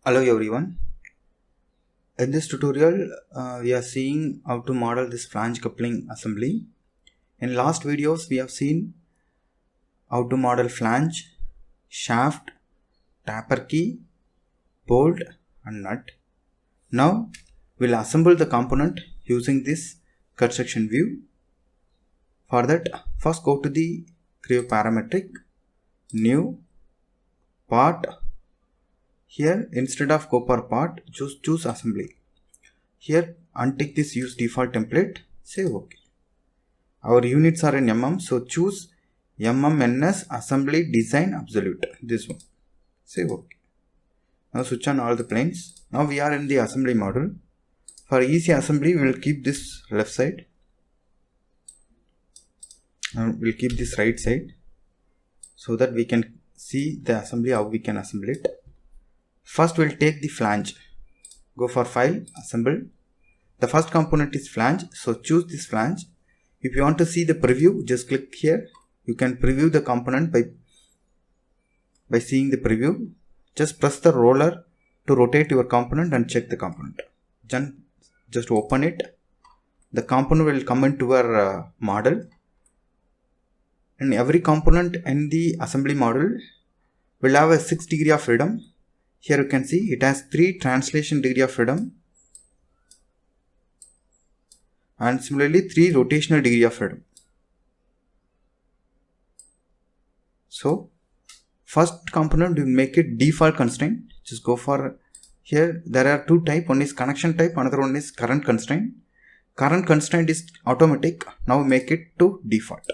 Hello everyone. In this tutorial, we are seeing how to model this flange coupling assembly. In last videos, we have seen how to model flange, shaft, taper key, bolt and nut. Now, we'll assemble the component using this cut section view. For that, first go to the Creo Parametric, New, Part. Here, instead of go per part, choose assembly. Here, untick this use default template, say OK. Our units are in mm, so choose MMNS assembly design absolute, this one, say OK. Now switch on all the planes. Now we are in the assembly model. For easy assembly, we will keep this left side. And we'll keep this right side so that we can see the assembly, how we can assemble it. First, we'll take the flange. Go for File, Assemble. The first component is flange, so choose this flange. If you want to see the preview, just click here. You can preview the component by seeing the preview. Just press the roller to rotate your component and check the component. Just open it. The component will come into our model. And every component in the assembly model will have a 6 degree of freedom. Here you can see it has 3 translation degree of freedom and similarly 3 rotational degree of freedom. So first component we will make it default constraint. Just go for here. There are 2 types. One is connection type, another one is current constraint. Current constraint is automatic. Now make it to default.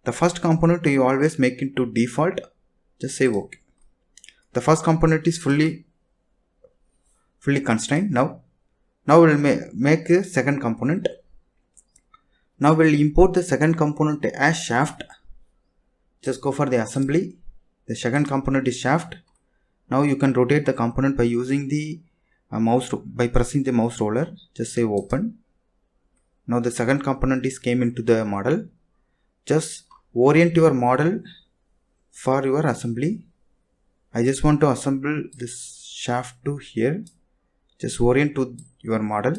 The first component you always make it to default. Just say OK. The first component is fully constrained. Now we'll make a second component. Now we'll import the second component as shaft. Just go for the assembly. The second component is shaft. Now you can rotate the component by using the mouse, by pressing the mouse roller. Just say open. Now the second component is came into the model. Just orient your model for your assembly. I just want to assemble this shaft to here. Just orient to your model.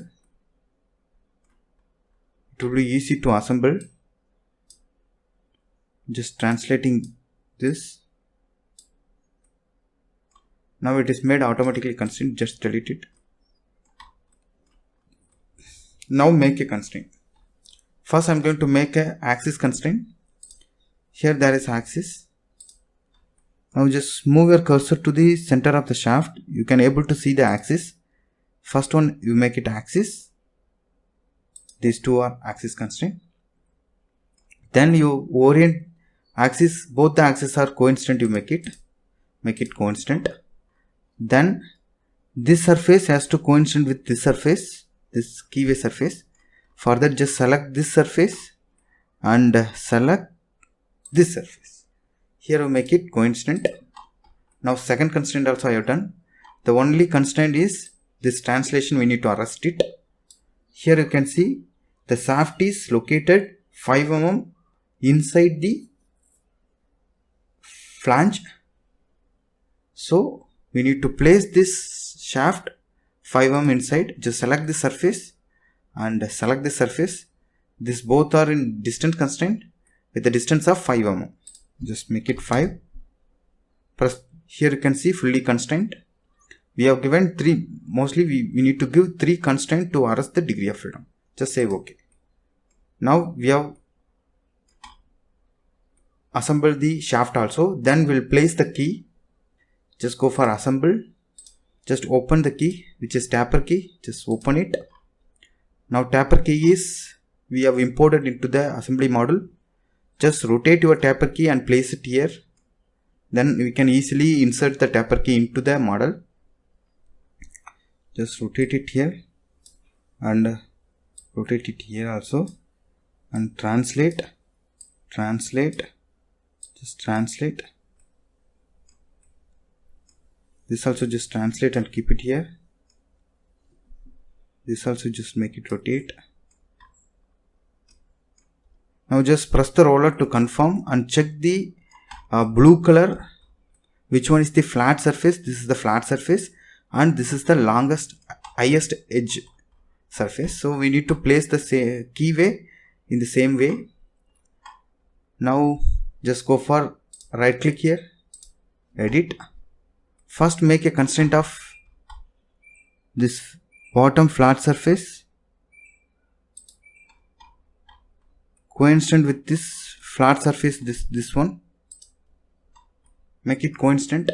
It will be easy to assemble. Just translating this. Now it is made automatically constraint. Just delete it. Now make a constraint. First I am going to make a axis constraint. Here there is axis. Now just move your cursor to the center of the shaft. You can able to see the axis. First one you make it axis. These two are axis constraint. Then you orient axis. Both the axes are coincident. You make it coincident. Then this surface has to coincident with this surface. This keyway surface. For that just select this surface and select this surface. Here we make it coincident. Now second constraint also I have done. The only constraint is this translation, we need to arrest it. Here you can see the shaft is located 5 mm inside the flange. So we need to place this shaft 5 mm inside. Just select the surface and select the surface. This both are in distance constraint with the distance of 5 mm. Just make it 5. Press. Here you can see fully constraint. We have given 3. Mostly we need to give 3 constraint to arrest the degree of freedom. Just say OK. Now we have assembled the shaft also. Then we'll place the key. Just go for assemble. Just open the key, which is taper key. Just open it. Now taper key is we have imported into the assembly model. Just rotate your taper key and place it here. Then we can easily insert the taper key into the model. Just rotate it here and rotate it here also and translate. Just translate. This also just translate and keep it here. This also just make it rotate. Now just press the roller to confirm and check the blue color. Which one is the flat surface? This is the flat surface. and this is the highest edge surface. So we need to place the keyway in the same way. Now just go for right click here, edit. First make a constraint of this bottom flat surface coincident with this flat surface, this one, make it coincident.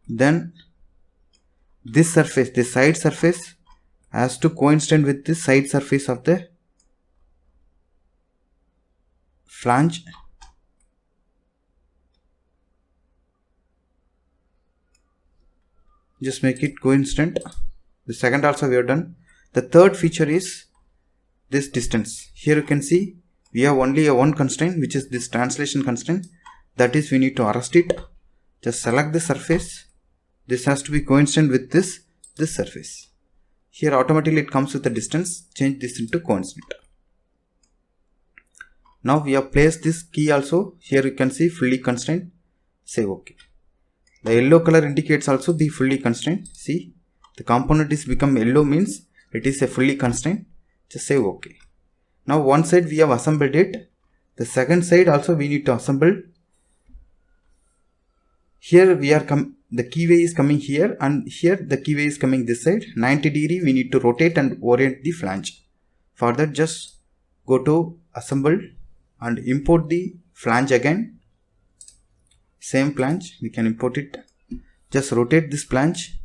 Then this surface, the side surface, has to coincident with the side surface of the flange. Just make it coincident. The second also we have done. The third feature is this distance. Here you can see we have only a one constraint, which is this translation constraint. That is, we need to arrest it. Just select the surface. This has to be coincident with this surface. Here automatically it comes with the distance. Change this into coincident. Now we have placed this key also. Here you can see fully constrained. Say OK. The yellow color indicates also the fully constrained. See, the component is become yellow, means it is a fully constrained. Just say OK. Now one side we have assembled it. The second side also we need to assemble. Here we are the keyway is coming here, and here the keyway is coming this side. 90 degree we need to rotate and orient the flange. For that, just go to assemble and import the flange again. Same flange, we can import it. Just rotate this flange,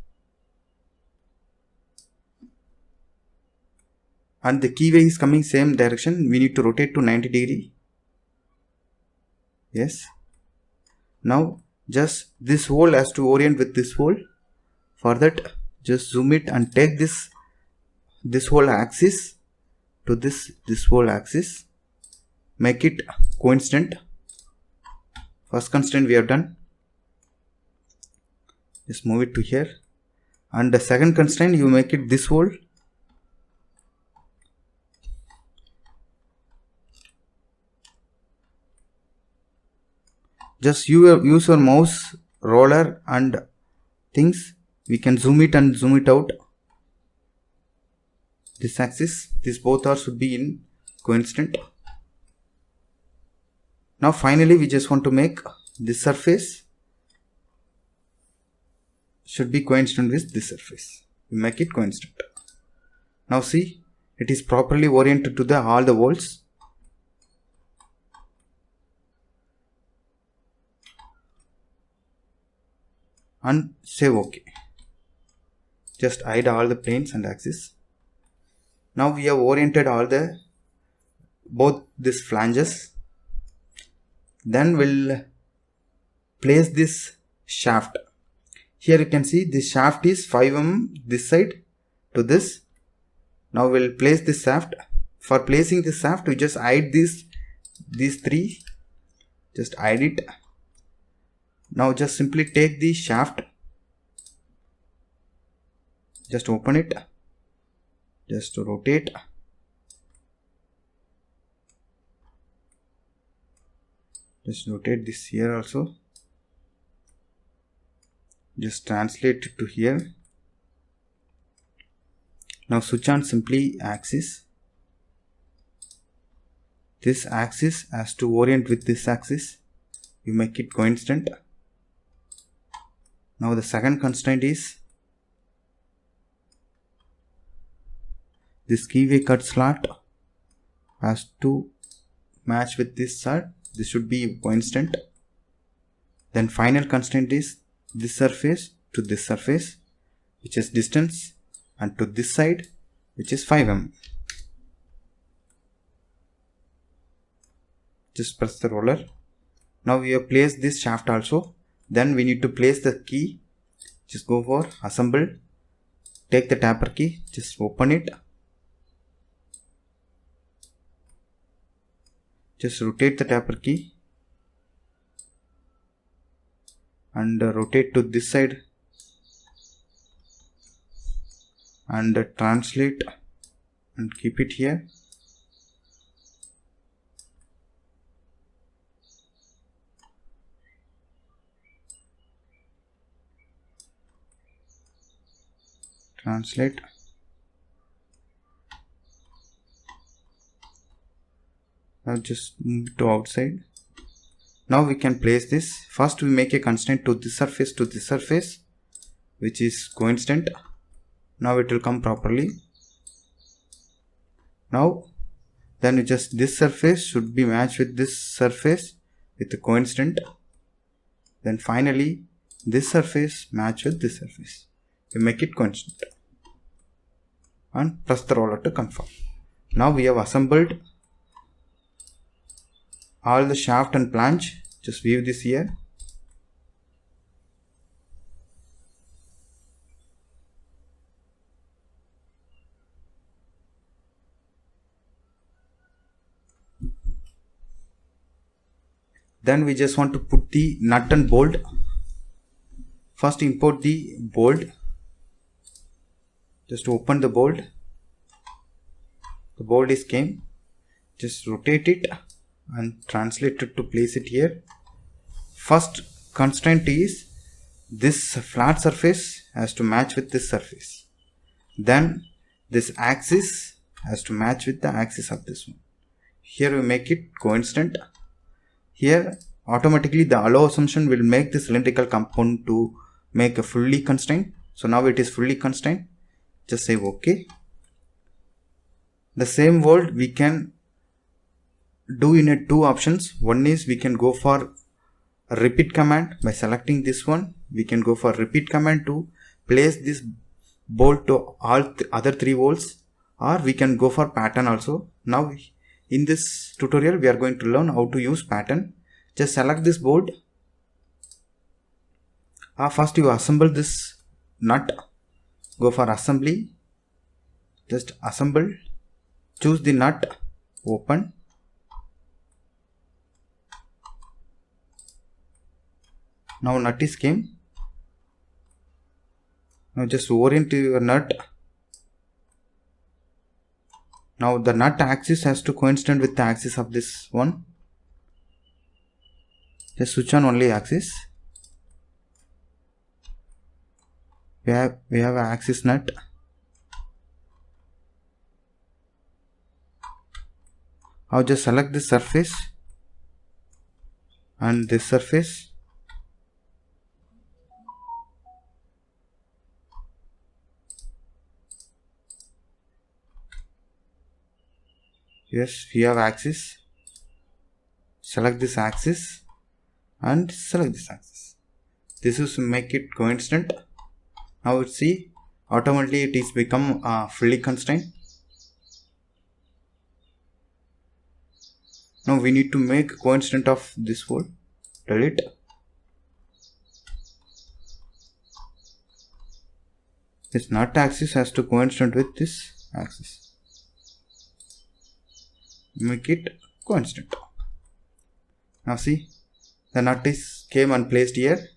and the keyway is coming same direction. We need to rotate to 90 degree. Yes. Now just this hole has to orient with this hole. For that, just zoom it and take this whole axis to this whole axis. Make it coincident. First constraint we have done. Just move it to here. And the second constraint, you make it this hole. Just use your mouse roller and things. We can zoom it and zoom it out. This axis, this both are should be in coincident. Now finally we just want to make this surface should be coincident with this surface. We make it coincident. Now see, it is properly oriented to all the holes. And say OK. Just hide all the planes and axes. Now we have oriented both these flanges. Then we'll place this shaft. Here you can see this shaft is 5 mm this side to this. Now we'll place this shaft. For placing this shaft, we just hide these three. Just hide it. Now just simply take the shaft. Just open it. Just to rotate. Just rotate this here also. Just translate it to here. Now switch on simply axis. This axis has to orient with this axis. You make it coincident. Now the second constraint is this keyway cut slot has to match with this side. This should be coincident. Then final constraint is this surface to this surface, which is distance, and to this side, which is 5 mm. Just press the roller. Now we have placed this shaft also. Then we need to place the key. Just go for assemble. Take the tapper key. Just open it. Just rotate the tapper key. And rotate to this side. And translate. And keep it here. translate. Now just move to outside. Now we can place this. First we make a constraint to this surface, which is coincident. Now it will come properly. Now then we just, this surface should be matched with this surface with the coincident. Then finally this surface match with this surface. We make it coincident and press the roller to confirm. Now we have assembled all the shaft and flange. Just view this here. Then we just want to put the nut and bolt. First import the bolt. Just open the bolt. The bolt is came. Just rotate it and translate it to place it here. First constraint is this flat surface has to match with this surface. Then this axis has to match with the axis of this one. Here we make it coincident. Here automatically the allow assumption will make the cylindrical component to make a fully constrained. So now it is fully constrained. Just say OK. The same word we can do in two options. One is we can go for a repeat command. By selecting this one, we can go for repeat command to place this bolt to all other 3 holes, or we can go for pattern also. Now in this tutorial we are going to learn how to use pattern. Just select this bolt. First you assemble this nut. Go for assembly. Just assemble. Choose the nut. Open. Now nut is came. Now just orient your nut. Now the nut axis has to coincident with the axis of this one. Just switch on only axis. We have an axis nut. Now just select this surface and this surface. Yes, we have axis. Select this axis and select this axis. This is to make it coincident. Now see, automatically it is become fully constrained. Now we need to make coincident of this hole. Delete. This nut axis has to coincident with this axis. Make it coincident. Now see, the nut is came and placed here.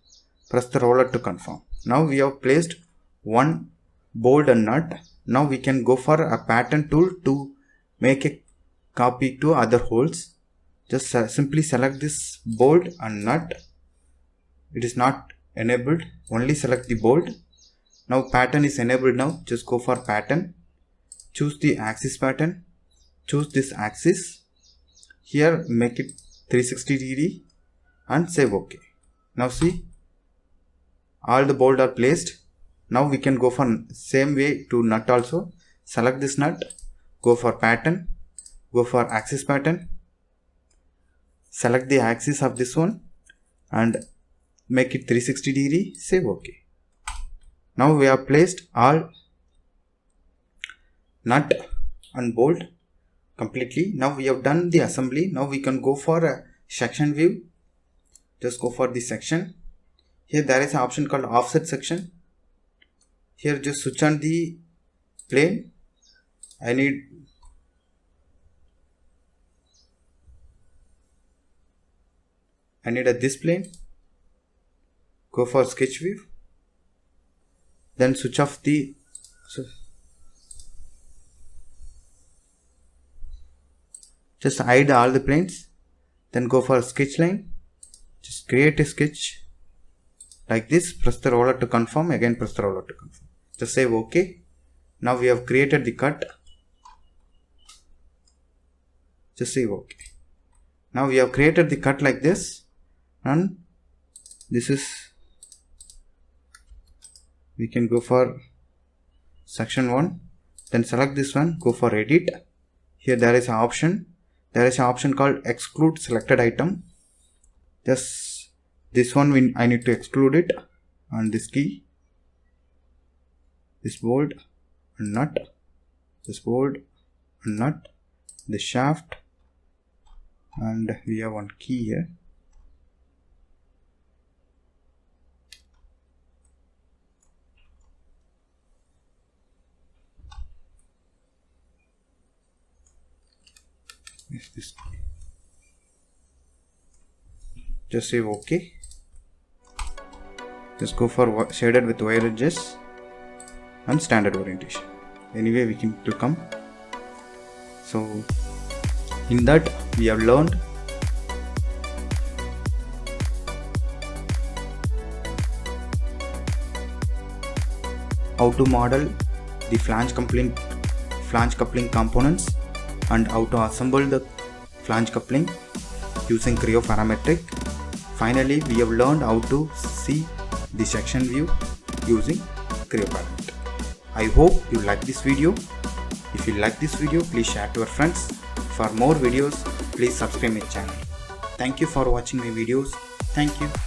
Press the roller to confirm. Now we have placed one bolt and nut. Now we can go for a pattern tool to make a copy to other holes. Just simply select this bolt and nut. It is not enabled. Only select the bolt. Now pattern is enabled. Now just go for pattern. Choose the axis pattern. Choose this axis. Here make it 360 degree and save OK. Now see, all the bolts are placed. Now we can go for same way to nut also. Select this nut. Go for pattern. Go for axis pattern. Select the axis of this one and make it 360 degree. Save OK. Now we have placed all nut and bolt completely. Now we have done the assembly. Now we can go for a section view. Just go for the section. Here there is an option called offset section. Here just switch on the plane. I need this plane. Go for sketch view. Then switch off the just hide all the planes. Then go for sketch line. Just create a sketch like this. Press the roller to confirm. Again press the roller to confirm. Just say OK. Now we have created the cut. Just say OK. Now we have created the cut like this, and this is, we can go for section 1, then select this one, go for edit. Here there is an option. There is an option called exclude selected item. Just this one I need to exclude it, and this key, this bolt and nut, this bolt and nut, the shaft, and we have one key here. Is this key? Just say OK. Just go for shaded with wire edges and standard orientation. Anyway, we can come. So in that we have learned how to model the flange coupling components and how to assemble the flange coupling using Creo Parametric. Finally, we have learned how to see the section view using Creo Parametric. I hope you like this video. If you like this video, please share to your friends. For more videos, please subscribe my channel. Thank you for watching my videos. Thank you.